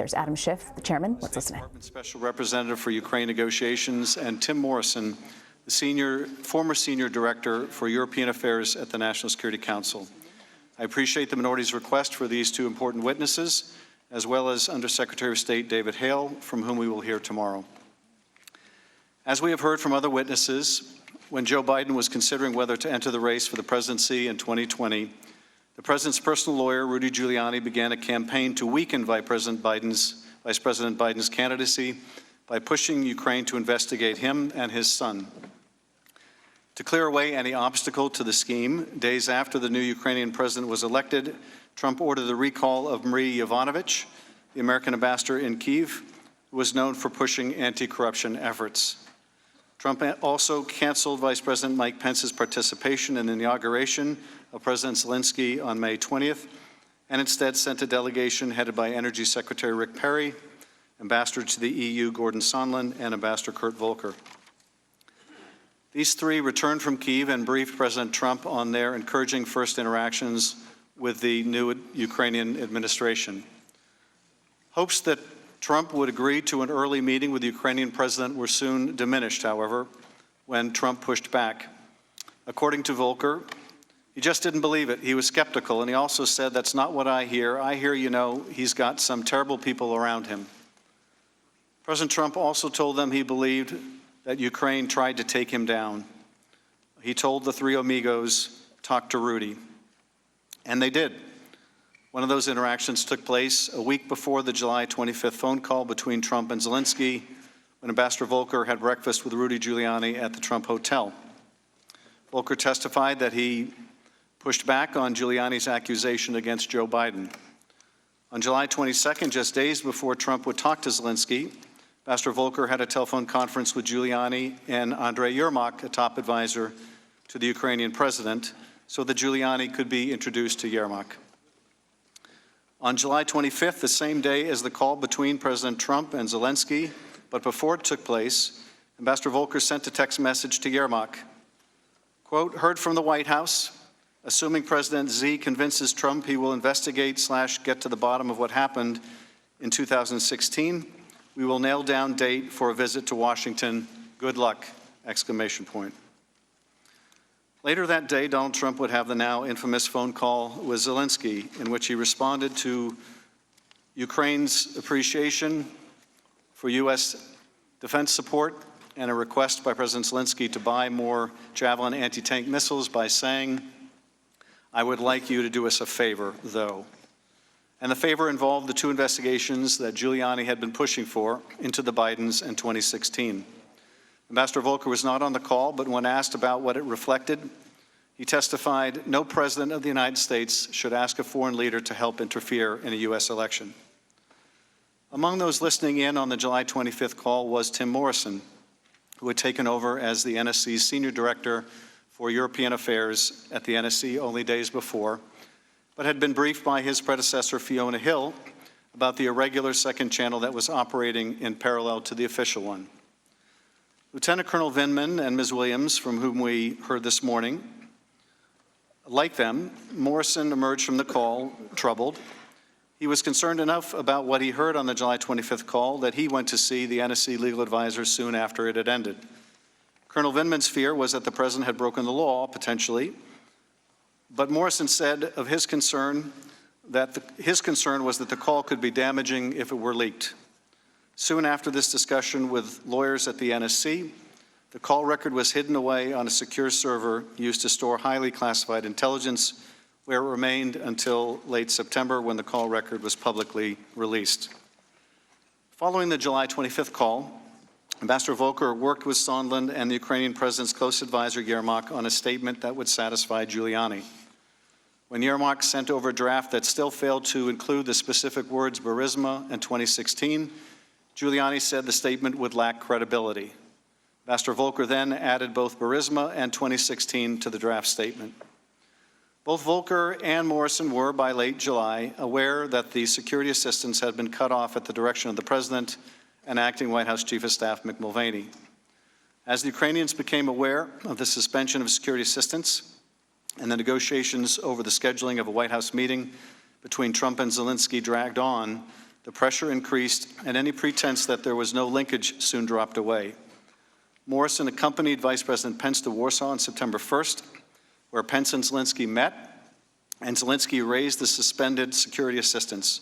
There's Adam Schiff, the chairman. Let's listen in. Department Special Representative for Ukraine negotiations, and Tim Morrison, the former senior director for European affairs at the National Security Council. I appreciate the minority's request for these two important witnesses, as well as Undersecretary of State David Hale, from whom we will hear tomorrow. As we have heard from other witnesses, when Joe Biden was considering whether to enter the race for the presidency in 2020, the president's personal lawyer, Rudy Giuliani, began a campaign to weaken Vice President Biden's candidacy by pushing Ukraine to investigate him and his son. To clear away any obstacle to the scheme, days after the new Ukrainian president was elected, Trump ordered the recall of Marie Yovanovitch, the American ambassador in Kyiv, who was known for pushing anti-corruption efforts. Trump also canceled Vice President Mike Pence's participation in the inauguration of President Zelensky on May 20th, and instead sent a delegation headed by Energy Secretary Rick Perry, Ambassador to the EU Gordon Sondland, and Ambassador Kurt Volker. These three returned from Kyiv and briefed President Trump on their encouraging first interactions with the new Ukrainian administration. Hopes that Trump would agree to an early meeting with the Ukrainian president were soon diminished, however, when Trump pushed back. According to Volker, he just didn't believe it. He was skeptical, and he also said, "That's not what I hear. I hear, he's got some terrible people around him." President Trump also told them he believed that Ukraine tried to take him down. He told the three amigos, "Talk to Rudy." And they did. One of those interactions took place a week before the July 25th phone call between Trump and Zelensky, when Ambassador Volker had breakfast with Rudy Giuliani at the Trump Hotel. Volker testified that he pushed back on Giuliani's accusation against Joe Biden. On July 22nd, just days before Trump would talk to Zelensky, Ambassador Volker had a telephone conference with Giuliani and Andrei Yermak, a top advisor to the Ukrainian president, so that Giuliani could be introduced to Yermak. On July 25th, the same day as the call between President Trump and Zelensky, but before it took place, Ambassador Volker sent a text message to Yermak. Quote, "Heard from the White House, assuming President Z convinces Trump he will investigate/get to the bottom of what happened in 2016, we will nail down date for a visit to Washington. Good luck!" Exclamation point. Later that day, Donald Trump would have the now infamous phone call with Zelensky, in which he responded to Ukraine's appreciation for U.S. defense support and a request by President Zelensky to buy more Javelin anti-tank missiles by saying, "I would like you to do us a favor, though." And the favor involved the two investigations that Giuliani had been pushing for into the Bidens in 2016. Ambassador Volker was not on the call, but when asked about what it reflected, he testified, "No president of the United States should ask a foreign leader to help interfere in a U.S. election." Among those listening in on the July 25th call was Tim Morrison, who had taken over as the NSC's senior director for European affairs at the NSC only days before, but had been briefed by his predecessor, Fiona Hill, about the irregular second channel that was operating in parallel to the official one. Lieutenant Colonel Vindman and Ms. Williams, from whom we heard this morning, like them, Morrison emerged from the call troubled. He was concerned enough about what he heard on the July 25th call that he went to see the NSC legal advisor soon after it had ended. Colonel Vindman's fear was that the president had broken the law, potentially, but Morrison said of his concern that his concern was that the call could be damaging if it were leaked. Soon after this discussion with lawyers at the NSC, the call record was hidden away on a secure server used to store highly classified intelligence, where it remained until late September when the call record was publicly released. Following the July 25th call, Ambassador Volker worked with Sondland and the Ukrainian president's close advisor Yermak on a statement that would satisfy Giuliani. When Yermak sent over a draft that still failed to include the specific words Burisma and 2016, Giuliani said the statement would lack credibility. Ambassador Volker then added both Burisma and 2016 to the draft statement. Both Volker and Morrison were, by late July, aware that the security assistance had been cut off at the direction of the president and acting White House Chief of Staff Mick Mulvaney. As the Ukrainians became aware of the suspension of security assistance and the negotiations over the scheduling of a White House meeting between Trump and Zelensky dragged on, The pressure increased, and any pretense that there was no linkage soon dropped away. Morrison accompanied Vice President Pence to Warsaw on September 1st, where Pence and Zelensky met, and Zelensky raised the suspended security assistance.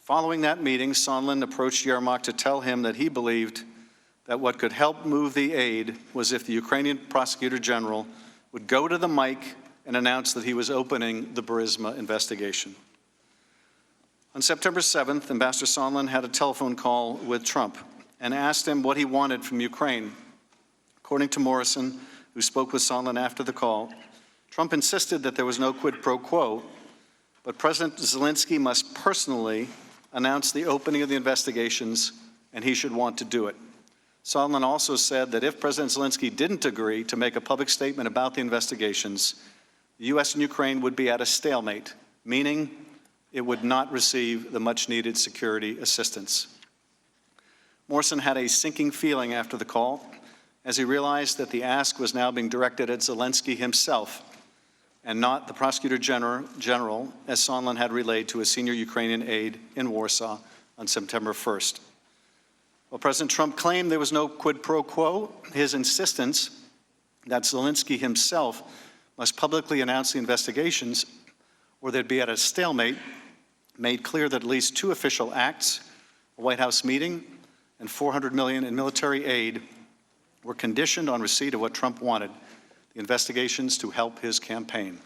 Following that meeting, Sondland approached Yermak to tell him that he believed that what could help move the aid was if the Ukrainian prosecutor general would go to the mic and announce that he was opening the Burisma investigation. On September 7th, Ambassador Sondland had a telephone call with Trump and asked him what he wanted from Ukraine. According to Morrison, who spoke with Sondland after the call, Trump insisted that there was no quid pro quo, but President Zelensky must personally announce the opening of the investigations, and he should want to do it. Sondland also said that if President Zelensky didn't agree to make a public statement about the investigations, the U.S. and Ukraine would be at a stalemate, meaning it would not receive the much-needed security assistance. Morrison had a sinking feeling after the call, as he realized that the ask was now being directed at Zelensky himself, and not the prosecutor general, as Sondland had relayed to a senior Ukrainian aide in Warsaw on September 1st. While President Trump claimed there was no quid pro quo, his insistence that Zelensky himself must publicly announce the investigations or they'd be at a stalemate made clear that at least two official acts, a White House meeting and $400 million in military aid, were conditioned on receipt of what Trump wanted, the investigations to help his campaign.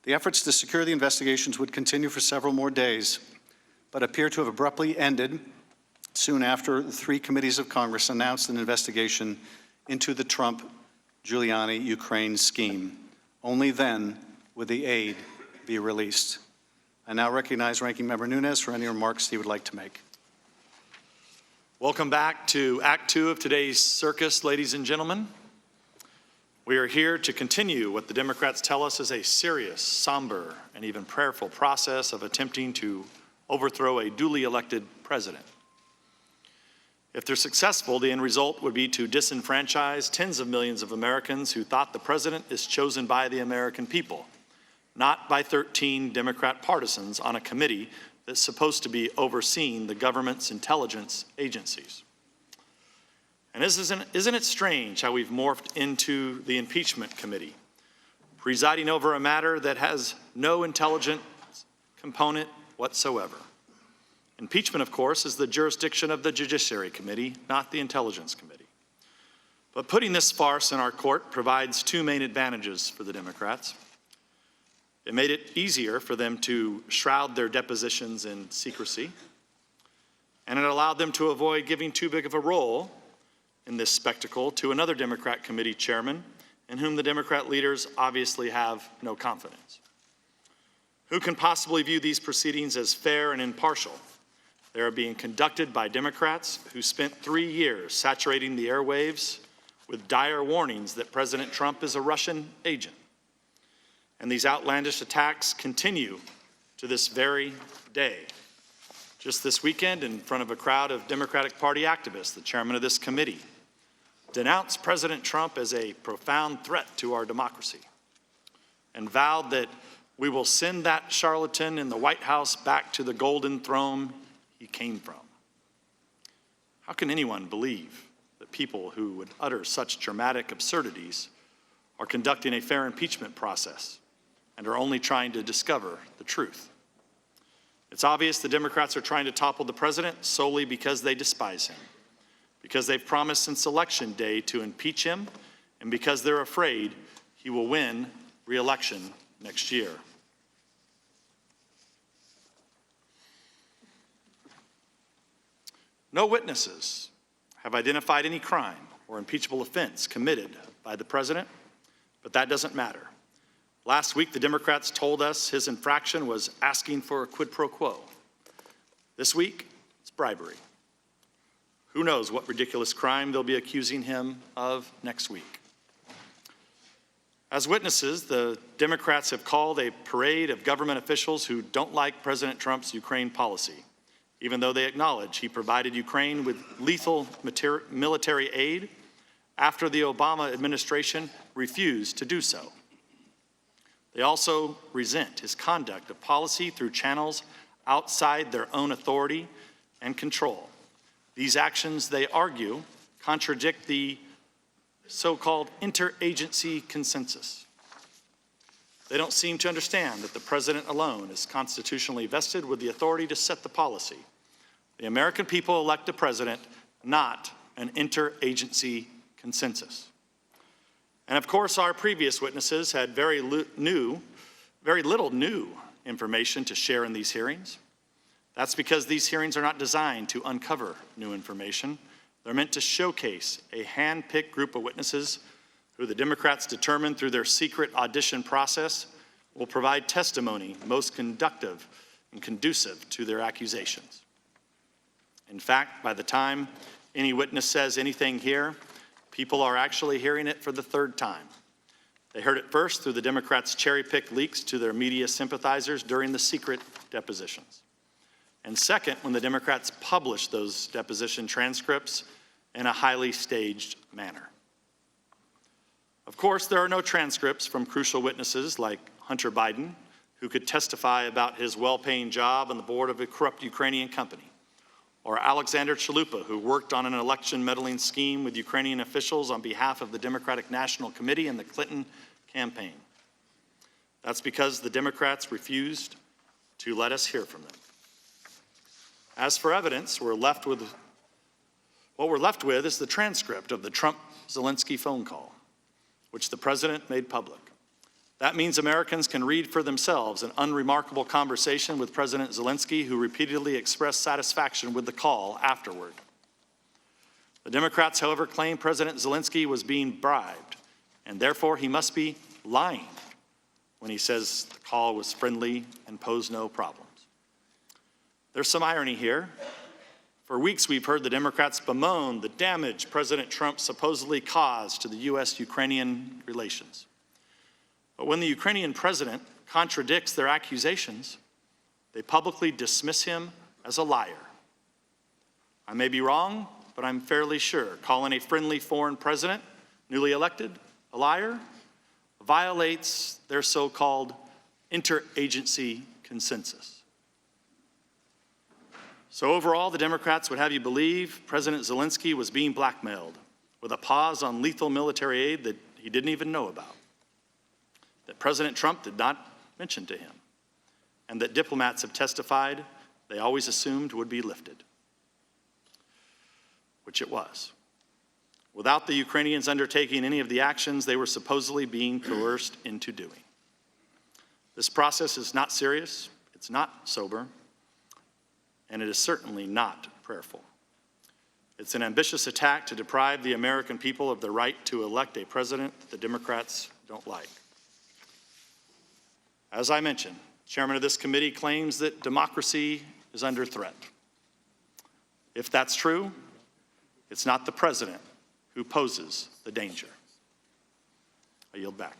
The efforts to secure the investigations would continue for several more days, but appear to have abruptly ended soon after the three committees of Congress announced an investigation into the Trump-Giuliani Ukraine scheme. Only then would the aid be released. I now recognize Ranking Member Nunes for any remarks he would like to make. Welcome back to Act 2 of today's circus, ladies and gentlemen. We are here to continue what the Democrats tell us is a serious, somber, and even prayerful process of attempting to overthrow a duly elected president. If they're successful, the end result would be to disenfranchise tens of millions of Americans who thought the president is chosen by the American people, not by 13 Democrat partisans on a committee that's supposed to be overseeing the government's intelligence agencies. And isn't it strange how we've morphed into the impeachment committee, presiding over a matter that has no intelligence component whatsoever? Impeachment, of course, is the jurisdiction of the Judiciary Committee, not the Intelligence Committee. But putting this farce in our court provides two main advantages for the Democrats. It made it easier for them to shroud their depositions in secrecy, and it allowed them to avoid giving too big of a role in this spectacle to another Democrat committee chairman in whom the Democrat leaders obviously have no confidence. Who can possibly view these proceedings as fair and impartial? They are being conducted by Democrats who spent 3 years saturating the airwaves with dire warnings that President Trump is a Russian agent. And these outlandish attacks continue to this very day. Just this weekend, in front of a crowd of Democratic Party activists, the chairman of this committee denounced President Trump as a profound threat to our democracy and vowed that we will send that charlatan in the White House back to the golden throne he came from. How can anyone believe that people who would utter such dramatic absurdities are conducting a fair impeachment process and are only trying to discover the truth? It's obvious the Democrats are trying to topple the president solely because they despise him, because they've promised since Election Day to impeach him, and because they're afraid he will win re-election next year. No witnesses have identified any crime or impeachable offense committed by the president, but that doesn't matter. Last week, the Democrats told us his infraction was asking for a quid pro quo. This week, it's bribery. Who knows what ridiculous crime they'll be accusing him of next week. As witnesses, the Democrats have called a parade of government officials who don't like President Trump's Ukraine policy, even though they acknowledge he provided Ukraine with lethal military aid after the Obama administration refused to do so. They also resent his conduct of policy through channels outside their own authority and control. These actions, they argue, contradict the so-called interagency consensus. They don't seem to understand that the president alone is constitutionally vested with the authority to set the policy. The American people elect a president, not an interagency consensus. And of course, our previous witnesses had very little new information to share in these hearings. That's because these hearings are not designed to uncover new information. They're meant to showcase a hand-picked group of witnesses who the Democrats determined through their secret audition process will provide testimony most conducive and conducive to their accusations. In fact, by the time any witness says anything here, people are actually hearing it for the third time. They heard it first through the Democrats' cherry-picked leaks to their media sympathizers during the secret depositions. And second, when the Democrats published those deposition transcripts in a highly staged manner. Of course, there are no transcripts from crucial witnesses like Hunter Biden, who could testify about his well-paying job on the board of a corrupt Ukrainian company, or Alexander Chalupa, who worked on an election meddling scheme with Ukrainian officials on behalf of the Democratic National Committee and the Clinton campaign. That's because the Democrats refused to let us hear from them. As for evidence, what we're left with is the transcript of the Trump-Zelensky phone call, which the president made public. That means Americans can read for themselves an unremarkable conversation with President Zelensky, who repeatedly expressed satisfaction with the call afterward. The Democrats, however, claim President Zelensky was being bribed, and therefore he must be lying when he says the call was friendly and posed no problems. There's some irony here. For weeks, we've heard the Democrats bemoan the damage President Trump supposedly caused to the U.S.-Ukrainian relations. But when the Ukrainian president contradicts their accusations, they publicly dismiss him as a liar. I may be wrong, but I'm fairly sure calling a friendly foreign president, newly elected, a liar violates their so-called interagency consensus. So overall, the Democrats would have you believe President Zelensky was being blackmailed with a pause on lethal military aid that he didn't even know about, that President Trump did not mention to him, and that diplomats have testified they always assumed would be lifted, which it was. Without the Ukrainians undertaking any of the actions they were supposedly being coerced into doing. This process is not serious, it's not sober, and it is certainly not prayerful. It's an ambitious attack to deprive the American people of the right to elect a president the Democrats don't like. As I mentioned, the chairman of this committee claims that democracy is under threat. If that's true, it's not the president who poses the danger. I yield back.